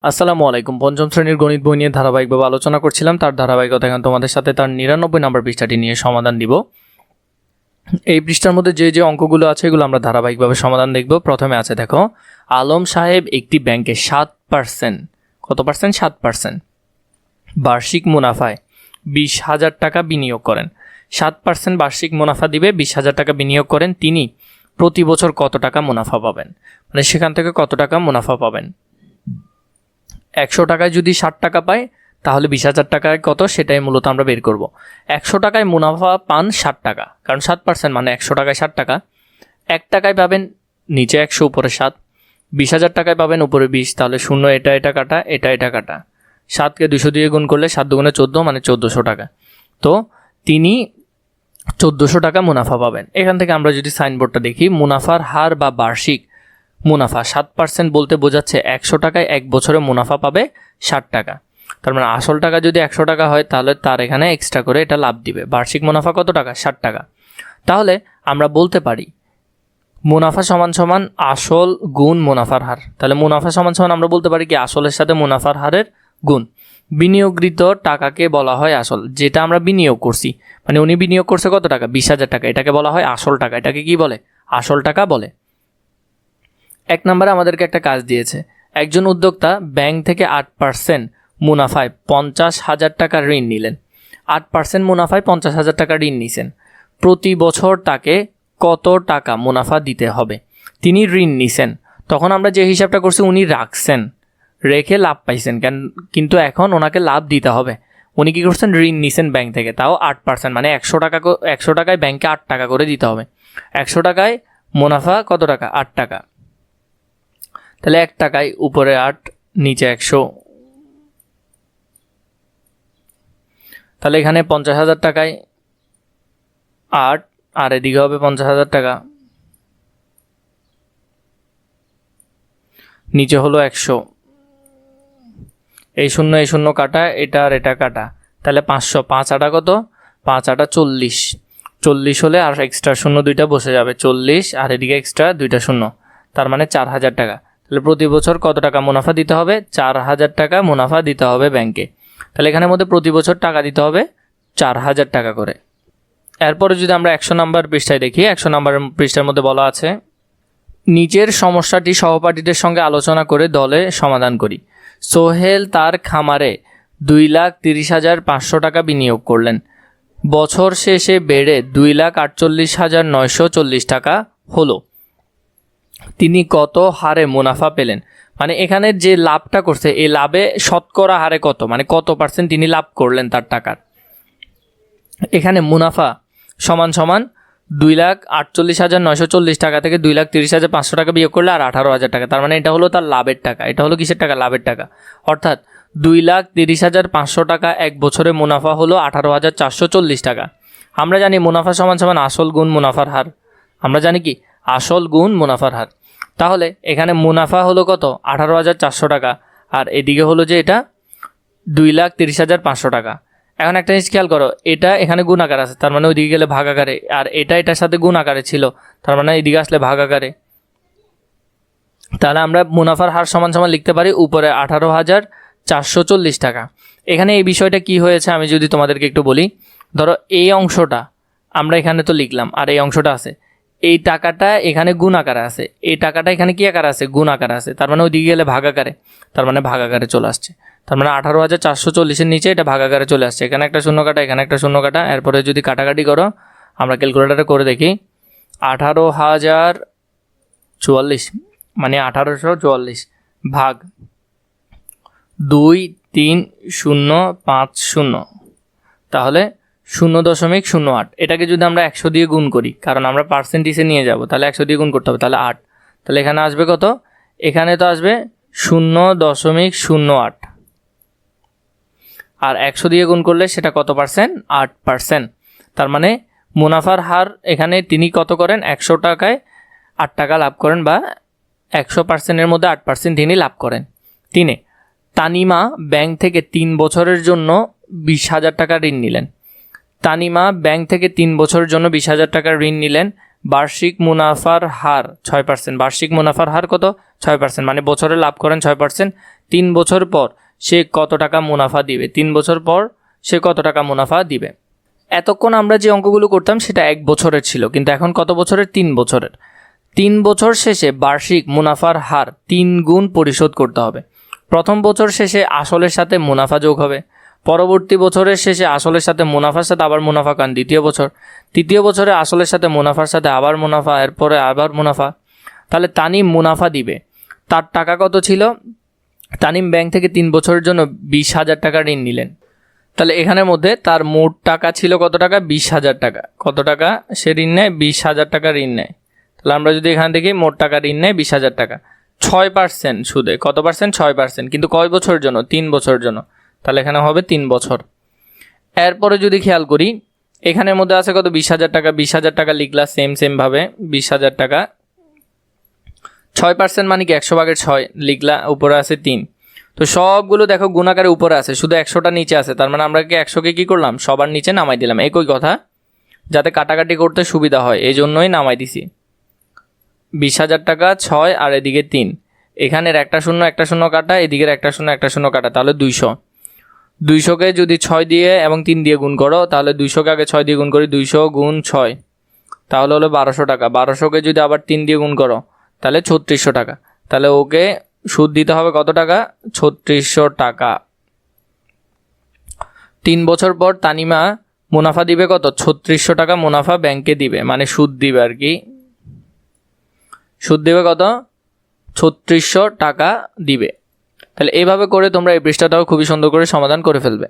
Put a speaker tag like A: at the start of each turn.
A: আসসালামু আলাইকুম। পঞ্চম শ্রেণীর গণিত বই নিয়ে ধারাবাহিকভাবে আলোচনা করছিলাম। তার ধারাবাহিকতা এখন তোমাদের সাথে তার 99 নম্বর পৃষ্ঠাটি নিয়ে সমাধান দিব। এই পৃষ্ঠার মধ্যে যে অঙ্কগুলো আছে এগুলো আমরা ধারাবাহিকভাবে সমাধান দেখব। প্রথমে আছে দেখো, আলম সাহেব একটি ব্যাংকে 7% কত পার্সেন্ট 7% বার্ষিক মুনাফায় 20,000 টাকা বিনিয়োগ করেন। 7% বার্ষিক মুনাফা দিবে, 20,000 টাকা বিনিয়োগ করেন। তিনি প্রতি বছর কত টাকা মুনাফা পাবেন, মানে সেখান থেকে কত টাকা মুনাফা পাবেন। 100 টাকায় যদি 60 টাকা পায় তাহলে 20,000 টাকায় কত সেটাই মূলত আমরা বের করব। 100 টাকায় মুনাফা পান 60 টাকা, কারণ 7% মানে 100 টাকায় 60 টাকা। 1 টাকায় পাবেন নিচে 100 উপরে 7, 20,000 টাকায় পাবেন উপরে 20, তাহলে 0 এটা কাটা, এটা কাটা। 7কে 200 দিয়ে গুণ করলে 7 দুগুণে 14 মানে 1400 টাকা। তো তিনি 1400 টাকা মুনাফা পাবেন। এখান থেকে আমরা যদি সাইনবোর্ডটা দেখি, মুনাফার হার বা বার্ষিক মুনাফা 7% বলতে বোঝাচ্ছে 100 টাকায় 1 বছরে মুনাফা পাবে 60 টাকা। তার মানে আসল টাকা যদি 100 টাকা হয় তাহলে তার এখানে এক্সট্রা করে এটা লাভ দিবে। বার্ষিক মুনাফা কত টাকা? 60 টাকা। তাহলে আমরা বলতে পারি মুনাফা সমান সমান আসল গুণ মুনাফার হার। তাহলে মুনাফা সমান সমান আমরা বলতে পারি কি আসলের সাথে মুনাফার হারের গুণ। বিনিয়োগকৃত টাকাকে বলা হয় আসল, যেটা আমরা বিনিয়োগ করছি, মানে উনি বিনিয়োগ করছে কত টাকা? 20,000 টাকা, এটাকে বলা হয় আসল টাকা। এটাকে কি বলে? আসল টাকা বলে। 1 নম্বরে আমাদেরকে একটা কাজ দিয়েছে, একজন উদ্যোক্তা ব্যাংক থেকে 8% মুনাফায় 50,000 টাকা ঋণ নিলেন। 8% মুনাফায় 50,000 টাকা ঋণ নিছেন। প্রতি বছর তাকে কত টাকা মুনাফা দিতে হবে? তিনি ঋণ নিছেন, তখন আমরা যে হিসাবটা করছি উনি রাখছেন, রেখে লাভ পাইছেন কিন্তু এখন ওনাকে লাভ দিতে হবে। উনি কী করছেন? ঋণ নিছেন ব্যাংক থেকে, তাও 8% মানে 100 টাকায় ব্যাংকে 8 টাকা করে দিতে হবে। 100 টাকায় মুনাফা কত টাকা? 8 টাকা। তাহলে 1 টাকায় উপরে 8 নিচে 100, তাহলে এখানে 50,000 টাকায় 8 আর এদিকে হবে 50,000 টাকা, নিচে হলো 100। এই শূন্য কাটা, এটা আর এটা কাটা, তাহলে 500। 5 আটা কত? 5 আটা 40। 40 হলে আর এক্সট্রা শূন্য দুইটা বসে যাবে, 40 আর এদিকে এক্সট্রা দুইটা শূন্য, তার মানে 4,000 টাকা। তাহলে প্রতি বছর কত টাকা মুনাফা দিতে হবে? 4,000 টাকা মুনাফা দিতে হবে ব্যাংকে। তাহলে এখানের মধ্যে প্রতি বছর টাকা দিতে হবে 4,000 টাকা করে। এরপরে যদি আমরা 100 নম্বর পৃষ্ঠায় দেখি, 100 নম্বর পৃষ্ঠার মধ্যে বলা আছে, নিচের সমস্যাটি সহপাঠীদের সঙ্গে আলোচনা করে দলে সমাধান করি। সোহেল তার খামারে 2,30,500 টাকা বিনিয়োগ করলেন। বছর শেষে বেড়ে 2,48,940 টাকা হলো। তিনি কত হারে মুনাফা পেলেন? মানে এখানে যে লাভটা করছে এই লাভে শতকরা হারে কত, মানে কত পার্সেন্ট তিনি লাভ করলেন তার টাকার। এখানে মুনাফা সমান সমান 2,48,940 টাকা থেকে 2,30,500 টাকা বিয়োগ করলে আর 18,000 টাকা, তার মানে এটা হলো তার লাভের টাকা। এটা হলো কিসের টাকা? লাভের টাকা। অর্থাৎ 2,30,500 টাকা এক বছরে মুনাফা হলো 18,440 টাকা। আমরা জানি মুনাফা সমান সমান আসল গুণ মুনাফার হার। আমরা জানি কি? আসল গুণ মুনাফার হার। তাহলে এখানে মুনাফা হলো কত? 18,400 টাকা, আর এদিকে হলো যে এটা 2,30,500 টাকা। এখন একটা জিনিস খেয়াল করো, এটা এখানে গুণ আকারে আছে, তার মানে ওইদিকে গেলে ভাগ আকারে, আর এটা এটার সাথে গুণ আকারে ছিল, তার মানে এদিকে আসলে ভাগ আকারে। তাহলে আমরা মুনাফার হার সমান সমান লিখতে পারি উপরে 18,440 টাকা। এখানে এই বিষয়টা কি হয়েছে আমি যদি তোমাদেরকে একটু বলি, ধরো এই অংশটা আমরা এখানে তো লিখলাম, আর এই অংশটা আছে, এই টাকাটা এখানে গুণ আকারে আছে, এই টাকাটা এখানে কি আকারে আছে? গুণ আকারে আছে, তার মানে ওইদিকে গেলে ভাগ আকারে, তার মানে ভাগ আকারে চলে আসছে। তার মানে 18,440-এর নিচে এটা ভাগ আকারে চলে আসছে। এখানে একটা শূন্য কাটা, এখানে একটা শূন্য কাটা, এরপরে যদি কাটাকাটি করো, আমরা ক্যালকুলেটারে করে দেখি, 18,044 মানে 1844 ভাগ 2,3050, তাহলে 0.08। এটাকে যদি আমরা 100 দিয়ে গুণ করি, কারণ আমরা পার্সেন্টেজে নিয়ে যাব, তাহলে 100 দিয়ে গুণ করতে হবে, তাহলে 8। তাহলে এখানে আসবে কত? এখানে তো আসবে 0.08, আর 100 দিয়ে গুণ করলে সেটা কত পার্সেন্ট? 8%। তার মানে মুনাফার হার এখানে তিনি কত করেন? 100 টাকায় 8 টাকা লাভ করেন, বা 100%-এর মধ্যে 8% তিনি লাভ করেন। তানিমা ব্যাংক থেকে 3 বছরের জন্য 20,000 টাকা ঋণ নিলেন। তানিমা ব্যাংক থেকে 3 বছরের জন্য 20,000 টাকা ঋণ নিলেন। বার্ষিক মুনাফার হার 6%। বার্ষিক মুনাফার হার কত? 6%, মানে বছরে লাভ করেন 6%। 3 বছর পর সে কত টাকা মুনাফা দিবে, 3 বছর পর সে কত টাকা মুনাফা দিবে। এতক্ষণ আমরা যে অঙ্কগুলো করতাম সেটা 1 বছরের ছিল, কিন্তু এখন কত বছরের? 3 বছরের। 3 বছর শেষে বার্ষিক মুনাফার হার 3 গুণ পরিশোধ করতে হবে। প্রথম বছর শেষে আসলের সাথে মুনাফা যোগ হবে, পরবর্তী বছরের শেষে আসলের সাথে মুনাফার সাথে আবার মুনাফা, কারণ দ্বিতীয় বছর, তৃতীয় বছরে আসলের সাথে মুনাফার সাথে আবার মুনাফা, এরপরে আবার মুনাফা। তাহলে তানিম মুনাফা দিবে। তার টাকা কত ছিল? তানিম ব্যাংক থেকে 3 বছরের জন্য 20,000 টাকা ঋণ নিলেন। তাহলে এখানের মধ্যে তার মোট টাকা ছিল কত টাকা? 20,000 টাকা। কত টাকা সে ঋণ নেয়? 20,000 টাকা ঋণ নেয়। তাহলে আমরা যদি এখান থেকে মোট টাকা ঋণ নেয় 20,000 টাকা, 6% সুদে। কত পার্সেন্ট? 6%। কিন্তু কয় বছরের জন্য? 3 বছরের জন্য। তাহলে এখানে হবে 3 বছর। এরপরে যদি খেয়াল করি, এখানের মধ্যে আছে কত? 20,000 টাকা। 20,000 টাকা লিখলা সেমভাবে 20,000 টাকা। 6% মানে কি? 100 ভাগের 6 লিখলা, উপরে আছে 3। তো সবগুলো দেখো গুণাকারে উপরে আছে, শুধু 100টা নিচে আছে। তার মানে আমরা কি 100কে কী করলাম? সবার নিচে নামাই দিলাম। একই কথা, যাতে কাটাকাটি করতে সুবিধা হয় এই জন্যই নামাই দিছি। 20,000 টাকা 6 আর এদিকে 3, এখানের একটা শূন্য কাটা, এদিকের একটা শূন্য কাটা, তাহলে 200। 200কে যদি 6 দিয়ে এবং 3 দিয়ে গুণ করো, তাহলে 200কে আগে 6 দিয়ে গুণ করি, 200 গুণ 6, তাহলে হলো 1200 টাকা। 1200কে যদি আবার 3 দিয়ে গুণ করো, তাহলে 3600 টাকা। তাহলে ওকে সুদ দিতে হবে কত টাকা? 3600 টাকা। 3 বছর পর তানিমা মুনাফা দিবে কত? 3600 টাকা মুনাফা ব্যাংকে দিবে, মানে সুদ দিবে আর কি। সুদ দিবে কত? 3600 টাকা দিবে। তাহলে এইভাবে করে তোমরা এই পৃষ্ঠাটাও খুবই সুন্দর করে সমাধান করে ফেলবে।